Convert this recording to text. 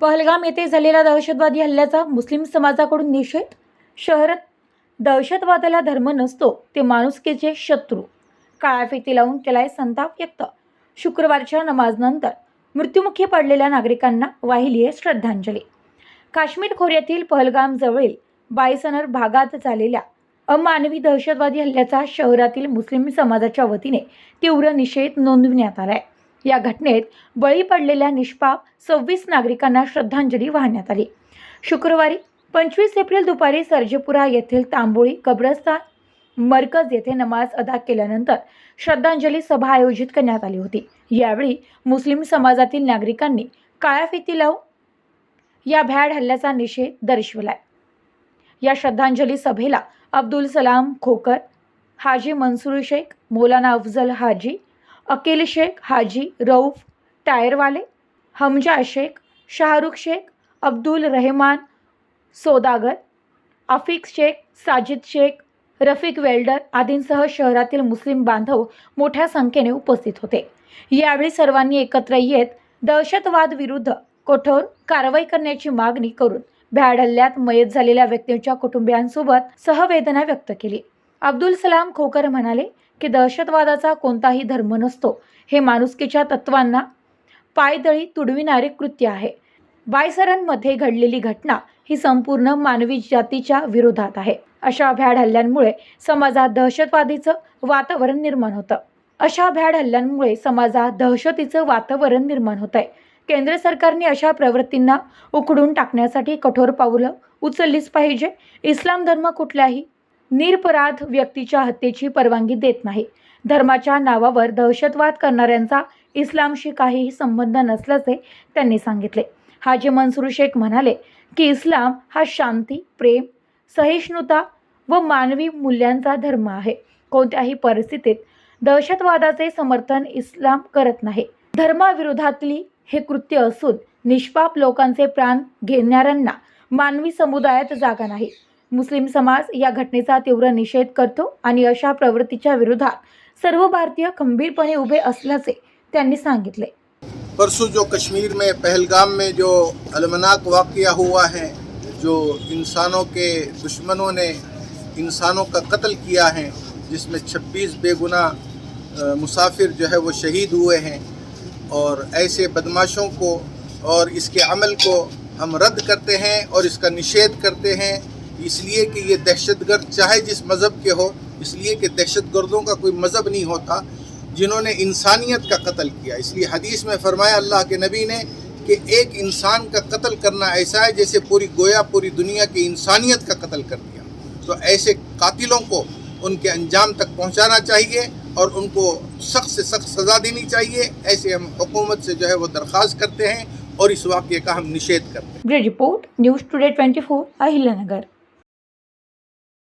पहलगाम येथे झालेल्या दहशतवादी हल्ल्याचा मुस्लिम समाजाकडून निषेध. शहरात दहशतवादाला धर्म नसतो, ते माणुसकीचे शत्रू. काळ्याफिती लावून केलाय संताप व्यक्त. शुक्रवारच्या नमाजनंतर मृत्युमुखी पडलेल्या नागरिकांना वाहिली आहे श्रद्धांजली. काश्मीर खोऱ्यातील पहलगाम जवळील बायसनर भागात झालेल्या अमानवी दहशतवादी हल्ल्याचा शहरातील मुस्लिम समाजाच्या वतीने तीव्र निषेध नोंदविण्यात आलाय. या घटनेत बळी पडलेल्या निष्पाप 26 नागरिकांना श्रद्धांजली वाहण्यात आली. शुक्रवारी 25 एप्रिल दुपारी सर्जेपुरा येथील तांबोळी कब्रस्तान मरकज येथे नमाज अदा केल्यानंतर श्रद्धांजली सभा आयोजित करण्यात आली होती. यावेळी मुस्लिम समाजातील नागरिकांनी काळ्या फिती लावून या भ्याड हल्ल्याचा निषेध दर्शवलाय. या श्रद्धांजली सभेला अब्दुल सलाम खोकर, हाजी मंसूर शेख, मौलाना अफजल हाजी, अकील शेख, हाजी रऊफ टायरवाले, हमजा शेख, शाहरुख शेख, अब्दुल रहमान सौदागर, अफीक शेख, साजिद शेख, रफिक वेल्डर आदींसह शहरातील मुस्लिम बांधव मोठ्या संख्येने उपस्थित होते. यावेळी सर्वांनी एकत्र येत दहशतवाद विरुद्ध कठोर कारवाई करण्याची मागणी करून भ्याड हल्ल्यात मयत झालेल्या व्यक्तींच्या कुटुंबियांसोबत सहवेदना व्यक्त केली. अब्दुल सलाम खोकर म्हणाले की दहशतवादाचा कोणताही धर्म नसतो, हे माणुसकीच्या तत्वांना पायदळी तुडविणारे कृत्य आहे. बायसरनमध्ये घडलेली घटना ही संपूर्ण मानवी जातीच्या विरोधात आहे. अशा भ्याड हल्ल्यांमुळे समाजात दहशतवादीचं वातावरण निर्माण होतं. दहशतीचं वातावरण निर्माण होत आहे. केंद्र सरकारने अशा प्रवृत्तींना उखडून टाकण्यासाठी कठोर पावलं उचललीच पाहिजे. इस्लाम धर्म कुठल्याही निरपराध व्यक्तीच्या हत्येची परवानगी देत नाही. धर्माच्या नावावर दहशतवाद करणाऱ्यांचा इस्लामशी काहीही संबंध नसल्याचे त्यांनी सांगितले. हाजी मंसूर शेख म्हणाले की इस्लाम हा शांती, प्रेम, सहिष्णुता व मानवी मूल्यांचा धर्म आहे. कोणत्याही परिस्थितीत दहशतवादाचे समर्थन इस्लाम करत नाही. धर्माविरोधातली हे कृत्य असून निष्पाप लोकांचे प्राण घेणाऱ्यांना मानवी समुदायात जागा नाही. मुस्लिम समाज या घटनेचा तीव्र निषेध करतो आणि अशा प्रवृत्तीच्या विरोधात सर्व भारतीय खंबीरपणे उभे असल्याचे त्यांनी सांगितले. परसों जो कश्मीर में पहलगाम में जो अलमनाक वाक़या हुआ है, जो इंसानों के दुश्मनों ने इंसानों का कत्ल किया है, जिसमें 26 बेगुनाह मुसाफिर जो है वो शहीद हुए हैं, और ऐसे बदमाशों को और इसके अमल को हम रद्द करते हैं और इसका निषेध करते हैं, इसलिए कि ये दहशतगर्द चाहे जिस मज़हब के हो, इसलिए कि दहशतगर्दों का कोई मज़हब नहीं होता जिन्होंने इंसानियत का कत्ल किया. इसलिए हदीस में फरमाया अल्लाह के नबी ने कि एक इंसान का कत्ल करना ऐसा है जैसे पूरी दुनिया की इंसानियत का कत्ल कर दिया. तो ऐसे कातिलों को उनके अंजाम तक पहुंचाना चाहिए और उनको सख्त से सख्त सज़ा देनी चाहिए. ऐसे हम हुकूमत से जो है वो दरख्वास्त करते हैं और इस वाक़ये का हम निषेध करते हैं. Bureau report, news today 24, Ahilyanagar.